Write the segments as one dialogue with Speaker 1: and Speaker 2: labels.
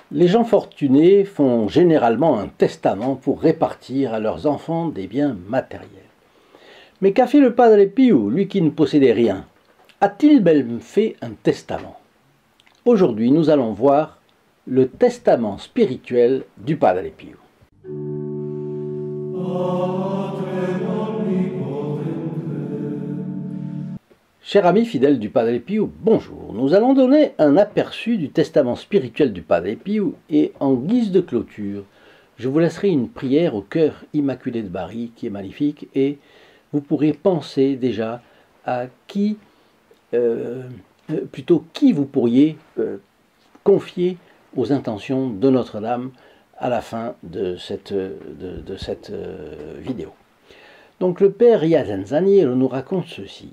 Speaker 1: Les gens fortunés font généralement un testament pour répartir à leurs enfants des biens matériels. Mais qu'a fait le Padre Pio, lui qui ne possédait rien? A-t-il même fait un testament? Aujourd'hui, nous allons voir le testament spirituel du Padre Pio. Chers amis fidèles du Padre Pio, bonjour. Nous allons donner un aperçu du testament spirituel du Padre Pio et en guise de clôture, je vous laisserai une prière au cœur immaculé de Marie qui est magnifique et vous pourrez penser déjà à qui vous pourriez confier aux intentions de Notre-Dame à la fin de cette vidéo. Donc le Père Iazenzaniero nous raconte ceci.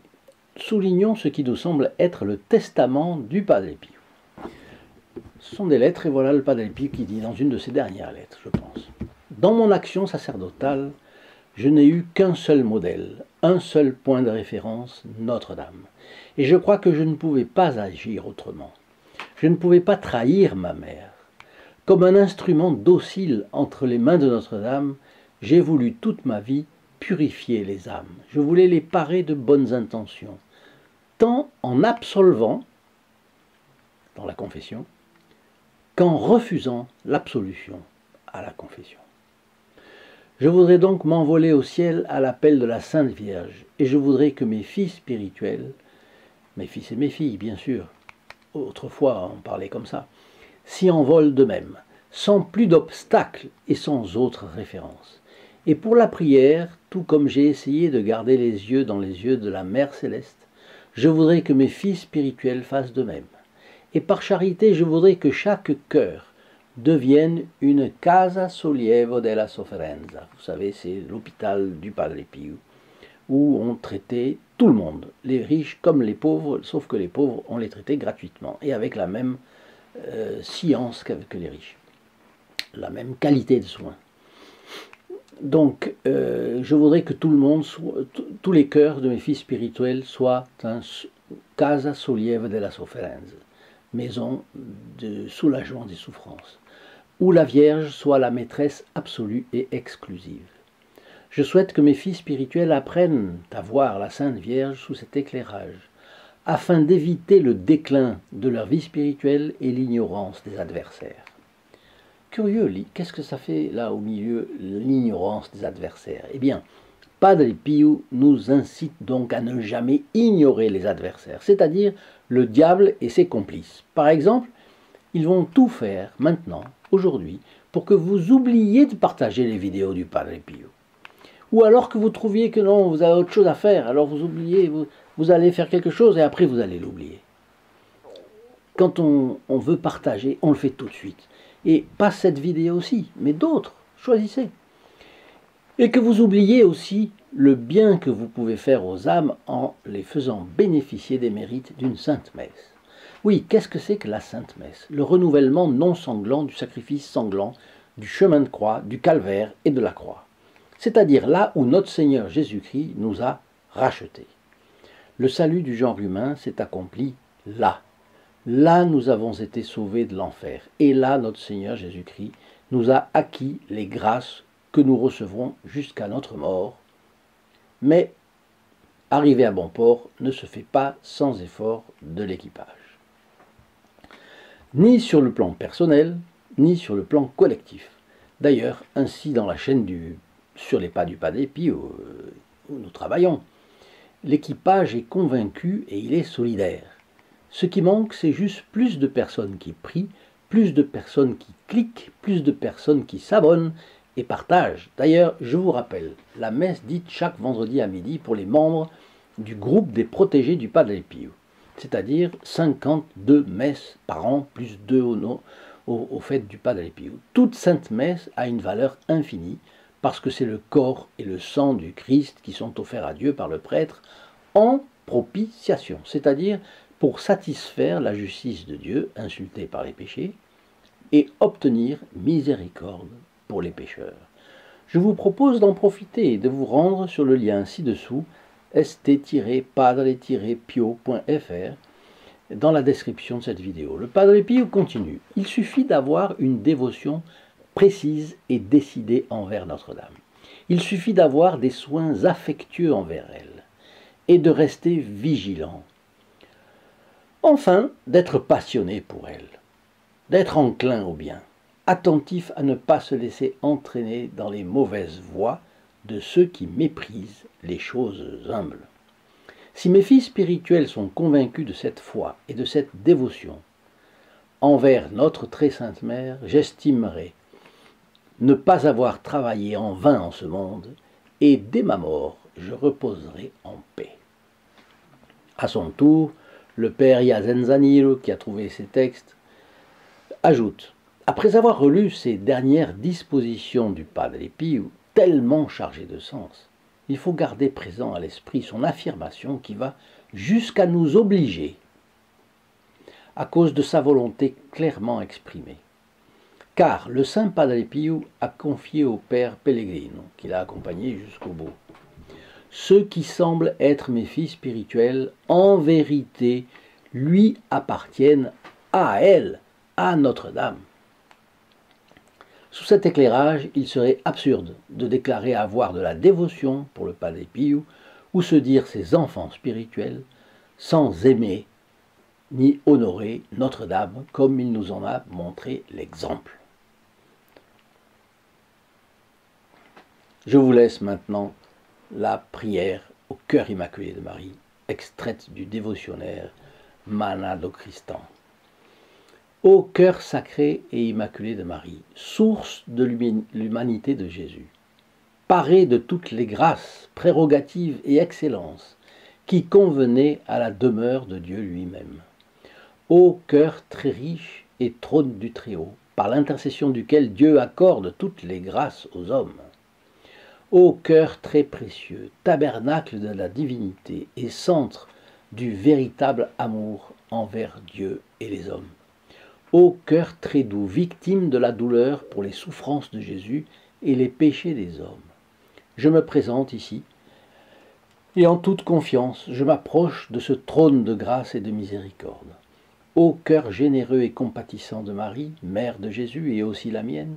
Speaker 1: Soulignons ce qui nous semble être le testament du Padre Pio. Ce sont des lettres, et voilà le Padre Pio qui dit dans une de ses dernières lettres, je pense. Dans mon action sacerdotale, je n'ai eu qu'un seul modèle, un seul point de référence, Notre-Dame. Et je crois que je ne pouvais pas agir autrement. Je ne pouvais pas trahir ma mère. Comme un instrument docile entre les mains de Notre-Dame, j'ai voulu toute ma vie purifier les âmes. Je voulais les parer de bonnes intentions, tant en absolvant, dans la confession, qu'en refusant l'absolution à la confession. Je voudrais donc m'envoler au ciel à l'appel de la Sainte Vierge, et je voudrais que mes filles spirituelles, mes fils et mes filles bien sûr, autrefois on parlait comme ça, s'y envolent de même, sans plus d'obstacles et sans autre référence. Et pour la prière, tout comme j'ai essayé de garder les yeux dans les yeux de la Mère Céleste, je voudrais que mes filles spirituelles fassent de même. Et par charité, je voudrais que chaque cœur devienne une Casa Sollievo della Sofferenza. Vous savez, c'est l'hôpital du Padre Pio, où on traitait tout le monde, les riches comme les pauvres, sauf que les pauvres, on les traitait gratuitement, et avec la même science que les riches, la même qualité de soins. Donc, je voudrais que tout le monde, tous les cœurs de mes filles spirituelles soient un Casa Sollievo della Sofferenza, maison de soulagement des souffrances, où la Vierge soit la maîtresse absolue et exclusive. Je souhaite que mes filles spirituelles apprennent à voir la Sainte Vierge sous cet éclairage, afin d'éviter le déclin de leur vie spirituelle et l'ignorance des adversaires. Curieux, qu'est-ce que ça fait là au milieu, l'ignorance des adversaires? Eh bien, Padre Pio nous incite donc à ne jamais ignorer les adversaires, c'est-à-dire le diable et ses complices. Par exemple, ils vont tout faire maintenant, aujourd'hui, pour que vous oubliez de partager les vidéos du Padre Pio. Ou alors que vous trouviez que non, vous avez autre chose à faire, alors vous oubliez, vous allez faire quelque chose et après vous allez l'oublier. Quand on veut partager, on le fait tout de suite. Et pas cette vidéo aussi, mais d'autres, choisissez. Et que vous oubliez aussi le bien que vous pouvez faire aux âmes en les faisant bénéficier des mérites d'une sainte messe. Oui, qu'est-ce que c'est que la sainte messe? Le renouvellement non sanglant du sacrifice sanglant, du chemin de croix, du calvaire et de la croix. C'est-à-dire là où notre Seigneur Jésus-Christ nous a rachetés. Le salut du genre humain s'est accompli là. Là, nous avons été sauvés de l'enfer. Et là, notre Seigneur Jésus-Christ nous a acquis les grâces que nous recevrons jusqu'à notre mort. Mais arriver à bon port ne se fait pas sans effort de l'équipage. Ni sur le plan personnel, ni sur le plan collectif. D'ailleurs, ainsi dans la chaîne sur les pas du Padre Pio où nous travaillons, l'équipage est convaincu et il est solidaire. Ce qui manque, c'est juste plus de personnes qui prient, plus de personnes qui cliquent, plus de personnes qui s'abonnent et partagent. D'ailleurs, je vous rappelle, la messe dite chaque vendredi à midi pour les membres du groupe des protégés du Padre Pio, c'est-à-dire 52 messes par an, plus 2 au fait du Padre Pio. Toute sainte messe a une valeur infinie, parce que c'est le corps et le sang du Christ qui sont offerts à Dieu par le prêtre en propitiation, c'est-à-dire pour satisfaire la justice de Dieu, insultée par les péchés, et obtenir miséricorde pour les pécheurs. Je vous propose d'en profiter et de vous rendre sur le lien ci-dessous, st-padre-pio.fr, dans la description de cette vidéo. Le Padre Pio continue. Il suffit d'avoir une dévotion précise et décidée envers Notre-Dame. Il suffit d'avoir des soins affectueux envers elle et de rester vigilant. Enfin, d'être passionné pour elle, d'être enclin au bien, attentif à ne pas se laisser entraîner dans les mauvaises voies de ceux qui méprisent les choses humbles. Si mes filles spirituelles sont convaincus de cette foi et de cette dévotion envers notre très sainte mère, j'estimerai ne pas avoir travaillé en vain en ce monde, et dès ma mort, je reposerai en paix. À son tour, le père Yazenzanilo, qui a trouvé ces textes, ajoute « Après avoir relu ces dernières dispositions du Padre Pio, tellement chargées de sens, il faut garder présent à l'esprit son affirmation qui va jusqu'à nous obliger, à cause de sa volonté clairement exprimée. Car le saint Padre Pio a confié au père Pellegrino, qui l'a accompagné jusqu'au bout. Ceux qui semblent être mes filles spirituelles, en vérité, lui appartiennent à elle, à Notre-Dame. Sous cet éclairage, il serait absurde de déclarer avoir de la dévotion pour le Padre Pio ou se dire ses enfants spirituels sans aimer ni honorer Notre-Dame comme il nous en a montré l'exemple. Je vous laisse maintenant la prière au cœur immaculé de Marie, extraite du dévotionnaire Manado Christan. Ô cœur sacré et immaculé de Marie, source de l'humanité de Jésus, paré de toutes les grâces, prérogatives et excellences qui convenaient à la demeure de Dieu lui-même. Ô cœur très riche et trône du Très-Haut, par l'intercession duquel Dieu accorde toutes les grâces aux hommes. Ô cœur très précieux, tabernacle de la divinité et centre du véritable amour envers Dieu et les hommes. Ô cœur très doux, victime de la douleur pour les souffrances de Jésus et les péchés des hommes. Je me présente ici, et en toute confiance, je m'approche de ce trône de grâce et de miséricorde. Ô cœur généreux et compatissant de Marie, mère de Jésus et aussi la mienne,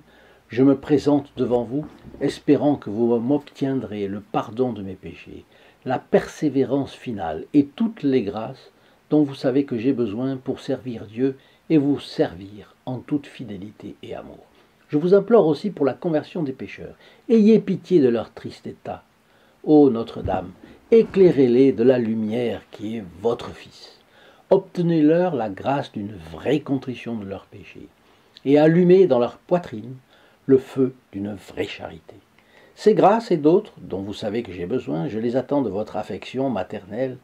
Speaker 1: je me présente devant vous, espérant que vous m'obtiendrez le pardon de mes péchés, la persévérance finale et toutes les grâces dont vous savez que j'ai besoin pour servir Dieu et vous servir en toute fidélité et amour. Je vous implore aussi pour la conversion des pécheurs. Ayez pitié de leur triste état. Ô Notre-Dame, éclairez-les de la lumière qui est votre Fils. Obtenez-leur la grâce d'une vraie contrition de leurs péchés et allumez dans leur poitrine le feu d'une vraie charité. Ces grâces et d'autres, dont vous savez que j'ai besoin, je les attends de votre affection maternelle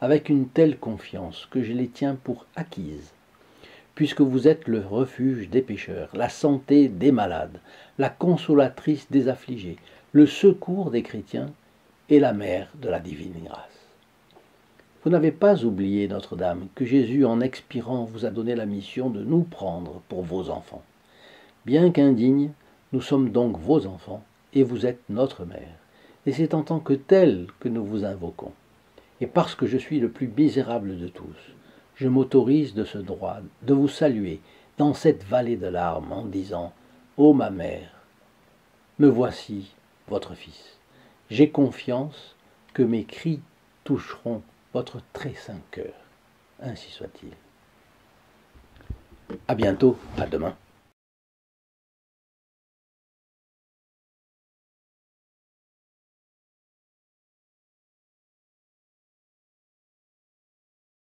Speaker 1: avec une telle confiance que je les tiens pour acquises, puisque vous êtes le refuge des pécheurs, la santé des malades, la consolatrice des affligés, le secours des chrétiens et la mère de la divine grâce. Vous n'avez pas oublié, Notre-Dame, que Jésus, en expirant, vous a donné la mission de nous prendre pour vos enfants. Bien qu'indignes, nous sommes donc vos enfants, et vous êtes notre mère. Et c'est en tant que telle que nous vous invoquons. Et parce que je suis le plus misérable de tous, je m'autorise de ce droit de vous saluer dans cette vallée de larmes en disant « Ô ma mère, me voici, votre Fils. J'ai confiance que mes cris toucheront votre très saint cœur. Ainsi soit-il. À bientôt, à demain.